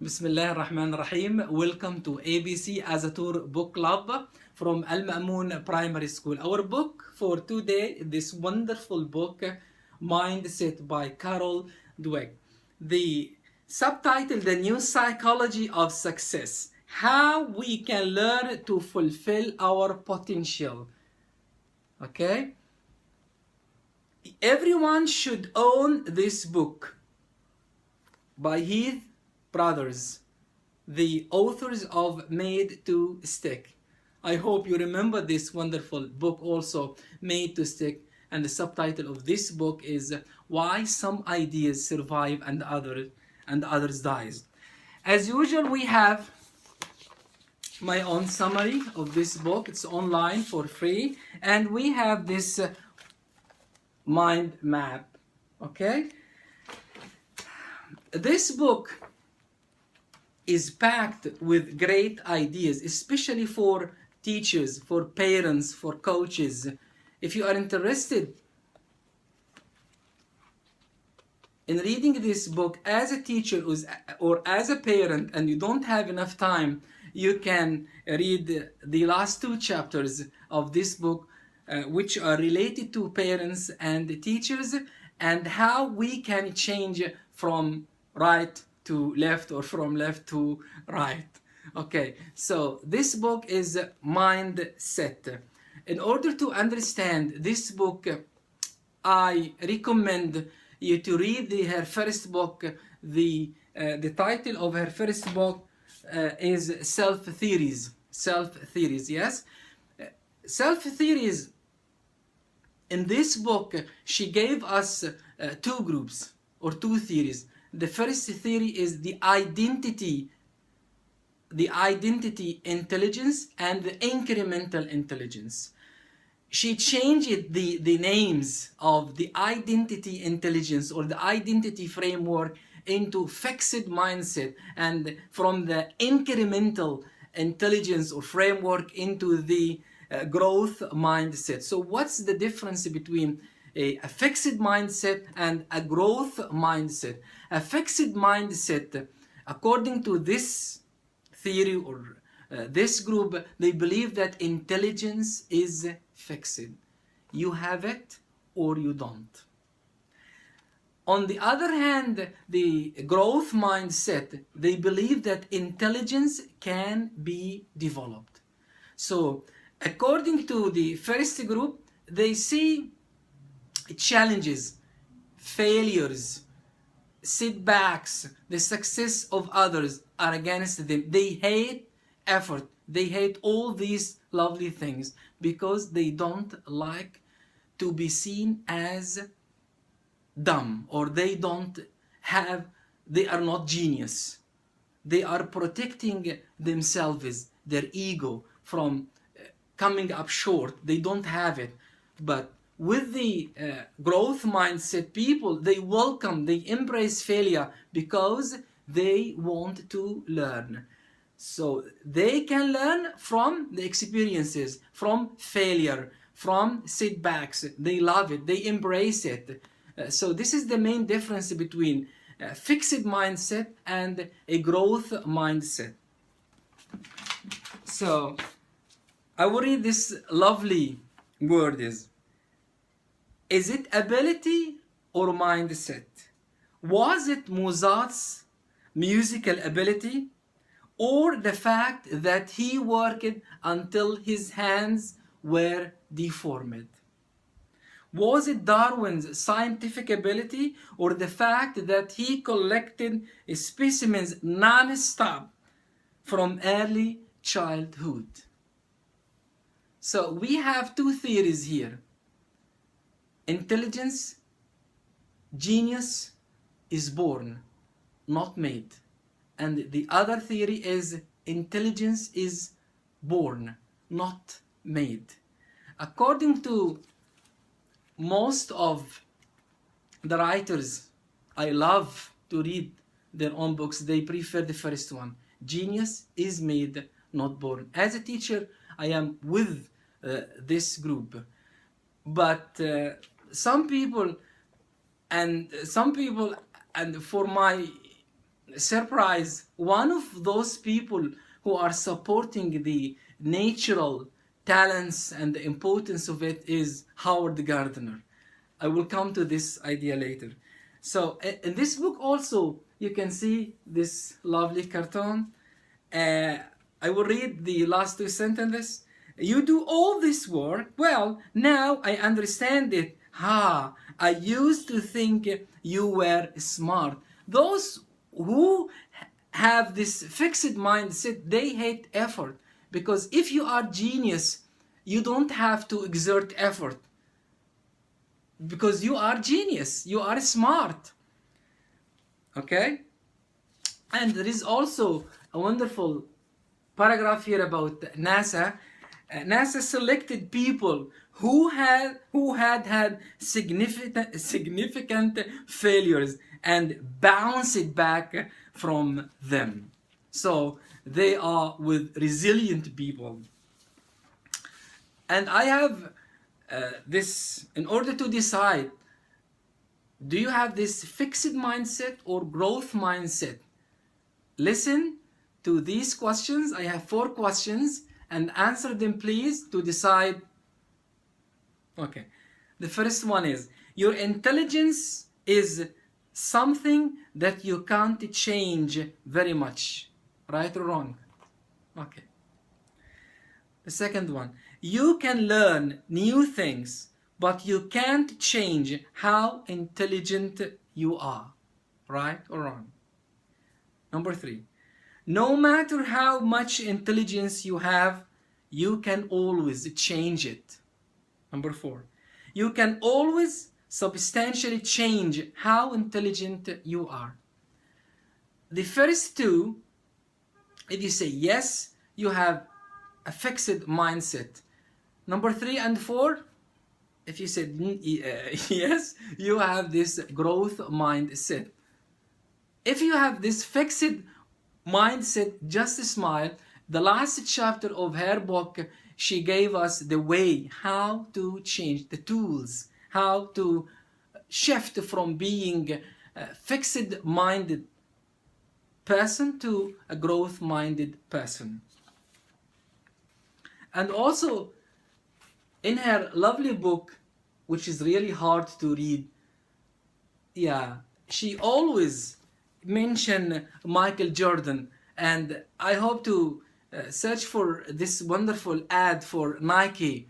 Bismillah ar-Rahman ar-Rahim. Welcome to ABC as a Tour Book Club from Al Ma'moon Primary School. Our book for today is this wonderful book, Mindset by Carol Dweck. The subtitle, The New Psychology of Success. How we can learn to fulfill our potential. Okay? Everyone should own this book by Heath Brothers, the authors of Made to Stick. I hope you remember this wonderful book also, Made to Stick, and the subtitle of this book is Why Some Ideas Survive and Others Dies. As usual, we have my own summary of this book. It's online for free, and we have this mind map. Okay, this book is packed with great ideas, especially for teachers, for parents, for coaches. If you are interested in reading this book as a teacher or as a parent and you don't have enough time, you can read the last two chapters of this book, which are related to parents and teachers and how we can change from right to left or from left to right. Okay, so this book is Mindset. In order to understand this book, I recommend you to read her first book. The title of her first book is Self-Theories. Self-Theories, yes? Self-Theories, in this book, she gave us two groups or two theories. The first theory is the identity intelligence and the incremental intelligence. She changed the names of the identity intelligence or the identity framework into fixed mindset, and from the incremental intelligence or framework into the growth mindset. So what's the difference between a fixed mindset and a growth mindset? A fixed mindset, according to this theory or this group, they believe that intelligence is fixed. You have it or you don't. On the other hand, the growth mindset, they believe that intelligence can be developed. So, according to the first group, they see challenges, failures, setbacks, the success of others are against them. They hate effort. They hate all these lovely things because they don't like to be seen as dumb, or they are not genius. They are protecting themselves, their ego, from coming up short. They don't have it. But with the growth mindset people, they embrace failure because they want to learn. So they can learn from the experiences, from failure, from setbacks. They love it, they embrace it. So this is the main difference between a fixed mindset and a growth mindset. So I will read this lovely word is it ability or mindset? Was it Mozart's musical ability or the fact that he worked until his hands were deformed? Was it Darwin's scientific ability or the fact that he collected specimens non-stop from early childhood? So we have two theories here. Intelligence, genius is born, not made. And the other theory is intelligence is born, not made. According to most of the writers, I love to read their own books, they prefer the first one. Genius is made, not born. As a teacher, I am with this group. But some people, and for my surprise, one of those people who are supporting the natural talents and the importance of it is Howard Gardner. I will come to this idea later. So in this book also you can see this lovely cartoon. I will read the last two sentences. You do all this work. Well, now I understand it. I used to think you were smart. Those who have this fixed mindset, they hate effort. Because if you are genius, you don't have to exert effort. Because you are genius, you are smart. Okay? And there is also a wonderful paragraph here about NASA. NASA selected people who had significant failures and bounced back from them. So they are with resilient people. And I have this, in order to decide, do you have this fixed mindset or growth mindset? Listen to these questions. I have 4 questions and answer them please to decide. Okay. The first one is, your intelligence is something that you can't change very much. Right or wrong? Okay. The second one, you can learn new things, but you can't change how intelligent you are. Right or wrong? Number 3, no matter how much intelligence you have, you can always change it. Number 4, you can always substantially change how intelligent you are. The first 2, if you say yes, you have a fixed mindset. Number 3 and 4, if you said yes, you have this growth mindset. If you have this fixed mindset, just smile. The last chapter of her book, she gave us the way how to change, the tools, how to shift from being a fixed-minded person to a growth-minded person. And also, in her lovely book, which is really hard to read, she always mention Michael Jordan, and I hope to search for this wonderful ad for Nike.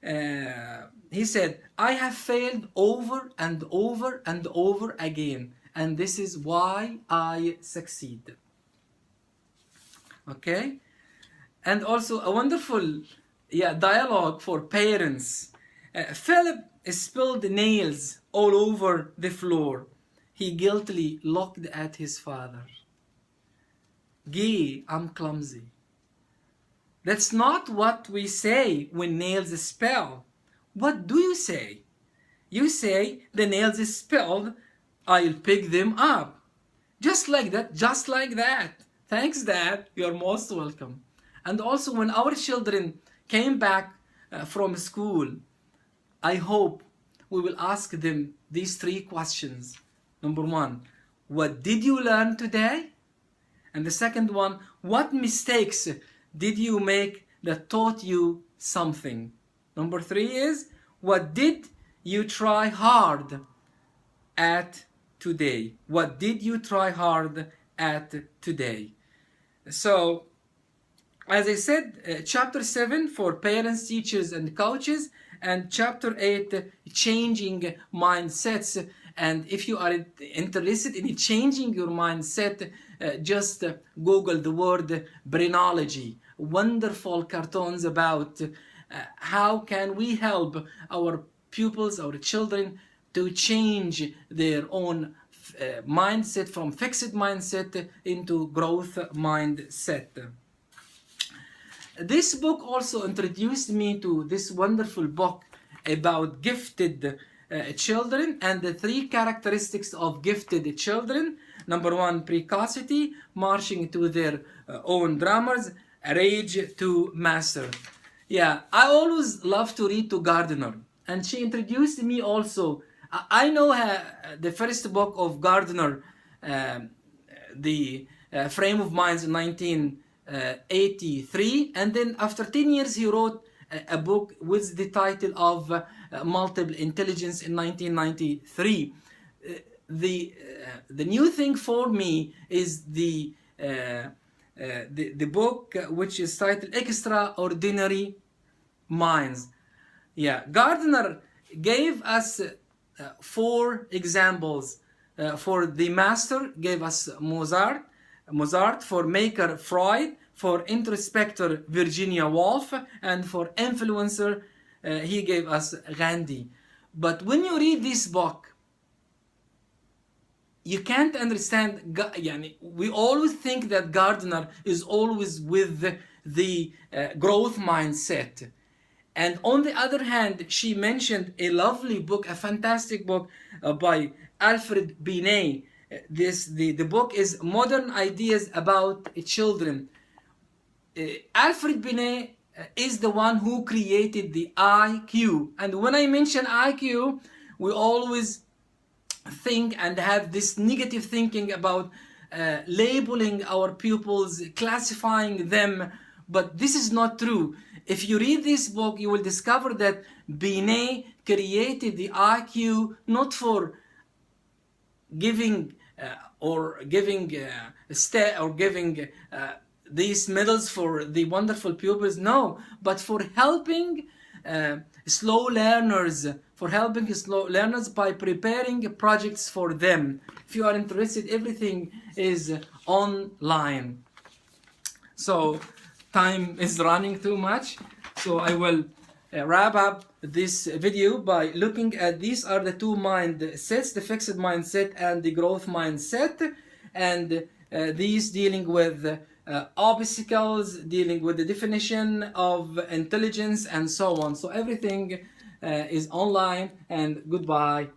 He said, I have failed over and over and over again, and this is why I succeed. Okay? And also a wonderful dialogue for parents. Philip spilled nails all over the floor. He guiltily looked at his father. Gee, I'm clumsy. That's not what we say when nails spill. What do you say? You say, the nails spilled, I'll pick them up. Just like that, just like that. Thanks, Dad. You're most welcome. And also, when our children came back from school, I hope we will ask them these 3 questions. Number 1, what did you learn today? And the second one, what mistakes did you make that taught you something? Number 3 is, what did you try hard at today? What did you try hard at today? So, as I said, chapter 7 for parents, teachers, and coaches, and chapter 8, changing mindsets. And if you are interested in changing your mindset, just Google the word brainology. Wonderful cartoons about how can we help our pupils, our children, to change their own mindset from fixed mindset into growth mindset. This book also introduced me to this wonderful book about gifted children and the 3 characteristics of gifted children. Number 1, precocity, marching to their own drummers, rage to master. I always love to read to Gardner, and she introduced me also. I know the first book of Gardner, the Frame of Minds in 1983, and then after 10 years he wrote a book with the title of Multiple Intelligence in 1993. The new thing for me is the book which is titled Extraordinary Minds. Yeah, Gardner gave us 4 examples. For the master, gave us Mozart, for maker Freud, for introspector Virginia Woolf, and for influencer he gave us Gandhi. But when you read this book, you can't understand. We always think that Gardner is always with the growth mindset. And on the other hand, she mentioned a lovely book, a fantastic book by Alfred Binet. The book is Modern Ideas About Children. Alfred Binet is the one who created the IQ. And when I mention IQ, we always think and have this negative thinking about labeling our pupils, classifying them. But this is not true. If you read this book, you will discover that Binet created the IQ not for giving these medals for the wonderful pupils, no, but for helping slow learners, by preparing projects for them. If you are interested, everything is online. So time is running too much, so I will wrap up this video by looking at these are the 2 mindsets, the fixed mindset and the growth mindset, and these dealing with obstacles, dealing with the definition of intelligence and so on. So everything is online, and goodbye.